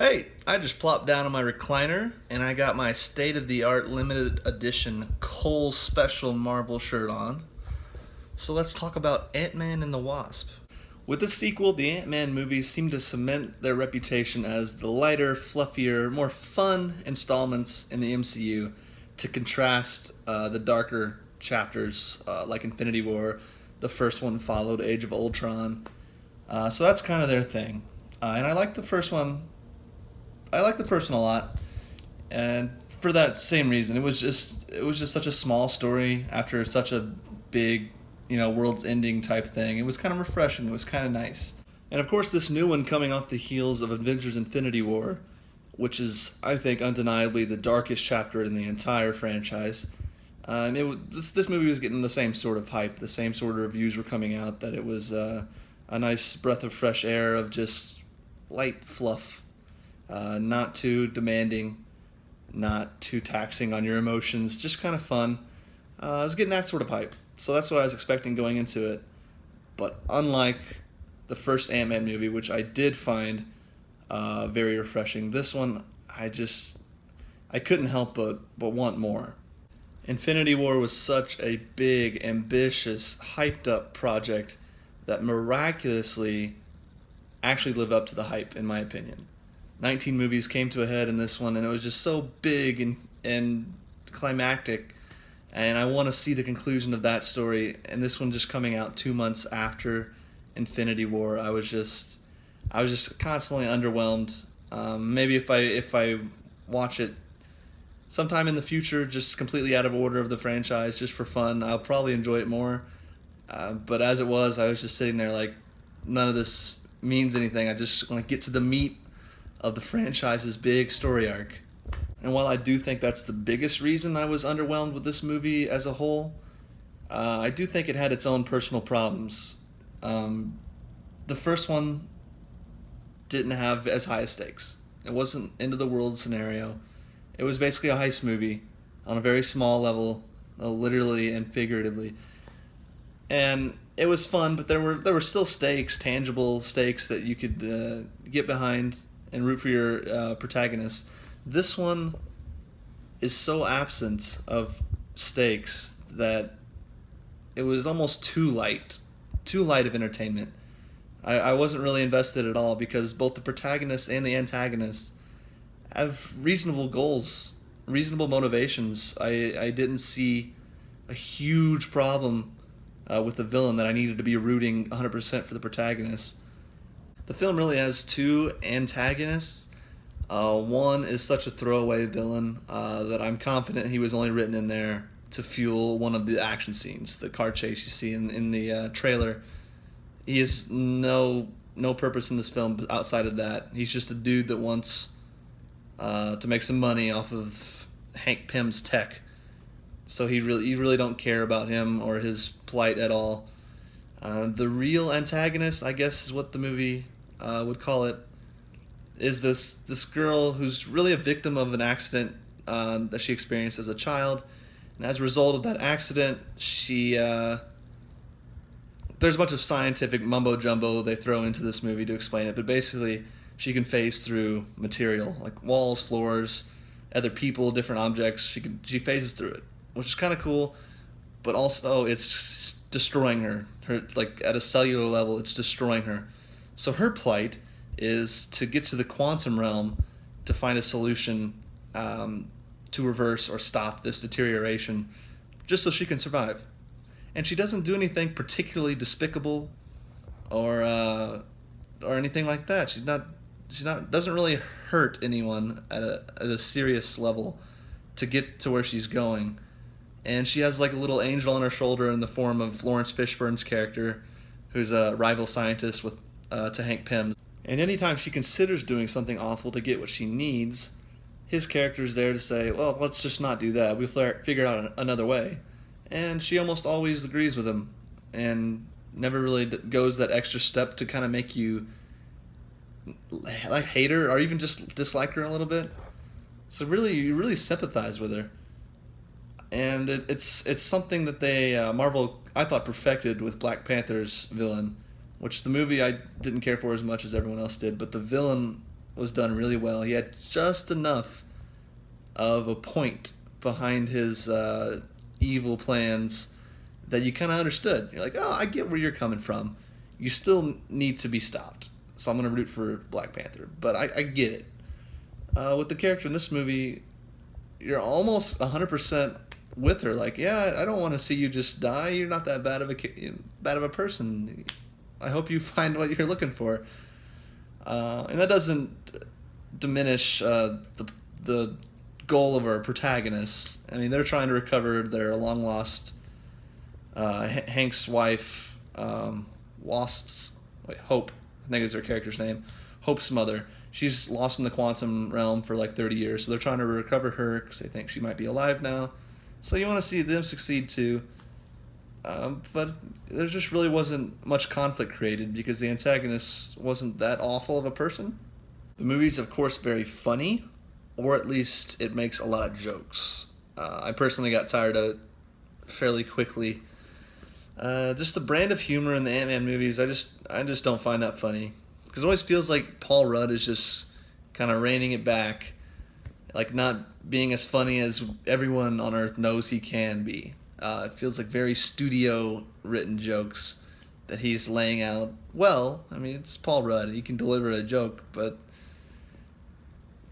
Hey, I just plopped down on my recliner and I got my state-of-the-art limited edition Cole Special Marvel shirt on. So let's talk about Ant-Man and the Wasp. With the sequel, the Ant-Man movies seem to cement their reputation as the lighter, fluffier, more fun installments in the MCU to contrast the darker chapters like Infinity War. The first one followed Age of Ultron. So that's kind of their thing. And I like the first one. I like the first one a lot, and for that same reason, it was just such a small story after such a big, world's ending type thing. It was kind of refreshing. It was kind of nice, and of course, this new one coming off the heels of Avengers: Infinity War, which is, I think, undeniably the darkest chapter in the entire franchise. This movie was getting the same sort of hype, the same sort of reviews were coming out that it was a nice breath of fresh air of just light fluff. Not too demanding, not too taxing on your emotions, just kind of fun. I was getting that sort of hype, so that's what I was expecting going into it. But unlike the first Ant-Man movie, which I did find very refreshing, this one I couldn't help but want more. Infinity War was such a big, ambitious, hyped up project that miraculously actually lived up to the hype, in my opinion. 19 movies came to a head in this one, and it was just so big and climactic. And I want to see the conclusion of that story. And this one just coming out 2 months after Infinity War, I was just constantly underwhelmed. Maybe if I watch it sometime in the future, just completely out of order of the franchise, just for fun, I'll probably enjoy it more. But as it was, I was just sitting there like, none of this means anything. I just want to get to the meat of the franchise's big story arc. And while I do think that's the biggest reason I was underwhelmed with this movie as a whole, I do think it had its own personal problems. The first one didn't have as high stakes. It wasn't end of the world scenario. It was basically a heist movie on a very small level, literally and figuratively. And it was fun, but there were still stakes, tangible stakes that you could get behind and root for your protagonist. This one is so absent of stakes that it was almost too light of entertainment. I wasn't really invested at all because both the protagonist and the antagonist have reasonable goals, reasonable motivations. I didn't see a huge problem with the villain that I needed to be rooting 100% for the protagonist. The film really has two antagonists. One is such a throwaway villain that I'm confident he was only written in there to fuel one of the action scenes, the car chase you see in the trailer. He has no purpose in this film outside of that. He's just a dude that wants to make some money off of Hank Pym's tech. So you really don't care about him or his plight at all. The real antagonist, I guess, is what the movie would call it, is this girl who's really a victim of an accident that she experienced as a child, and as a result of that accident, she there's a bunch of scientific mumbo jumbo they throw into this movie to explain it, but basically she can phase through material like walls, floors, other people, different objects. She phases through it, which is kind of cool, but also it's destroying her. Like at a cellular level, it's destroying her. So her plight is to get to the quantum realm to find a solution to reverse or stop this deterioration, just so she can survive. And she doesn't do anything particularly despicable or anything like that. She's not doesn't really hurt anyone at a serious level to get to where she's going. And she has like a little angel on her shoulder in the form of Lawrence Fishburne's character, who's a rival scientist to Hank Pym. And anytime she considers doing something awful to get what she needs, his character's there to say, well, let's just not do that. We'll figure out another way. And she almost always agrees with him and never really goes that extra step to kind of make you like hate her or even just dislike her a little bit. So really, you really sympathize with her. And it's something that they Marvel, I thought, perfected with Black Panther's villain, which the movie I didn't care for as much as everyone else did, but the villain was done really well. He had just enough of a point behind his evil plans that you kind of understood. You're like, oh, I get where you're coming from. You still need to be stopped. So I'm going to root for Black Panther. But I get it. With the character in this movie, you're almost 100% with her. Like, yeah, I don't want to see you just die. You're not that bad of a person. I hope you find what you're looking for. And that doesn't diminish the goal of our protagonists. I mean, they're trying to recover their long lost Hank's wife, Hope, I think is her character's name, Hope's mother. She's lost in the quantum realm for like 30 years, so they're trying to recover her because they think she might be alive now. So you want to see them succeed too. But there just really wasn't much conflict created because the antagonist wasn't that awful of a person. The movie's, of course, very funny, or at least it makes a lot of jokes. I personally got tired of it fairly quickly. Just the brand of humor in the Ant-Man movies, I just don't find that funny. Because it always feels like Paul Rudd is just kind of reining it back, like not being as funny as everyone on Earth knows he can be. It feels like very studio-written jokes that he's laying out. Well, I mean, it's Paul Rudd. He can deliver a joke, but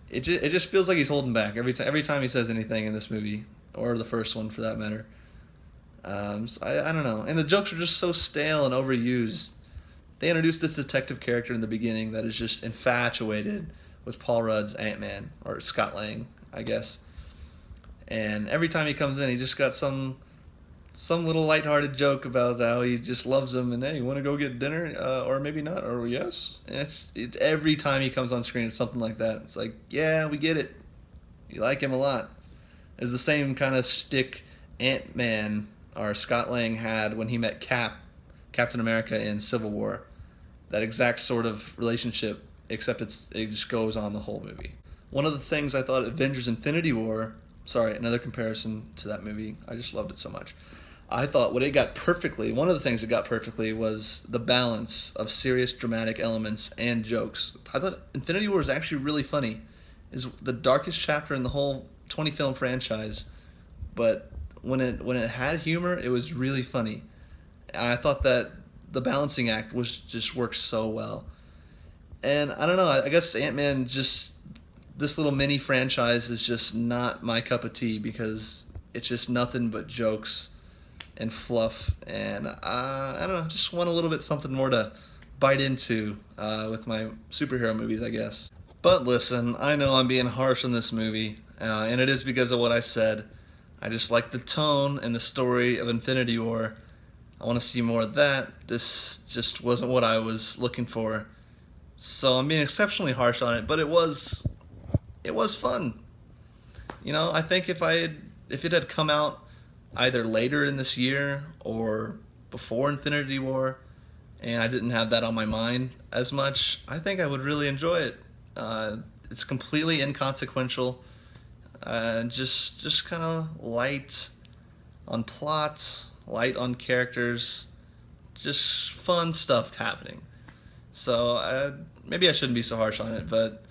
it just feels like he's holding back every time he says anything in this movie, or the first one for that matter. So I don't know. And the jokes are just so stale and overused. They introduced this detective character in the beginning that is just infatuated with Paul Rudd's Ant-Man, or Scott Lang, I guess. And every time he comes in, he just got some little lighthearted joke about how he just loves him and, hey, you want to go get dinner? Or maybe not, or yes. And every time he comes on screen, it's something like that. It's like, yeah, we get it. You like him a lot. It's the same kind of shtick Ant-Man, or Scott Lang, had when he met Captain America in Civil War. That exact sort of relationship, except it just goes on the whole movie. One of the things I thought Avengers Infinity War, another comparison to that movie, I just loved it so much. I thought what it got perfectly, one of the things it got perfectly was the balance of serious dramatic elements and jokes. I thought Infinity War was actually really funny. It's the darkest chapter in the whole 20-film franchise, but when it had humor, it was really funny. I thought that the balancing act just worked so well. And I don't know, I guess Ant-Man, just this little mini franchise is just not my cup of tea because it's just nothing but jokes and fluff. And I don't know, just want a little bit something more to bite into with my superhero movies, I guess. But listen, I know I'm being harsh on this movie, and it is because of what I said. I just like the tone and the story of Infinity War. I want to see more of that. This just wasn't what I was looking for. So I'm being exceptionally harsh on it, but it was fun. You know, I think if it had come out either later in this year or before Infinity War, and I didn't have that on my mind as much, I think I would really enjoy it. It's completely inconsequential, just kind of light on plot, light on characters, just fun stuff happening. So maybe I shouldn't be so harsh on it, but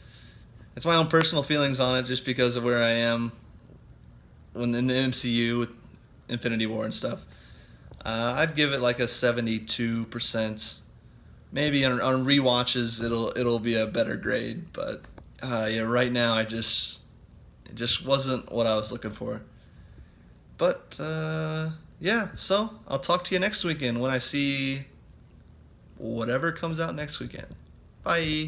it's my own personal feelings on it just because of where I am in the MCU with Infinity War and stuff. I'd give it like a 72%. Maybe on rewatches it'll be a better grade, but yeah, right now it just wasn't what I was looking for. But yeah, so I'll talk to you next weekend when I see whatever comes out next weekend. Bye.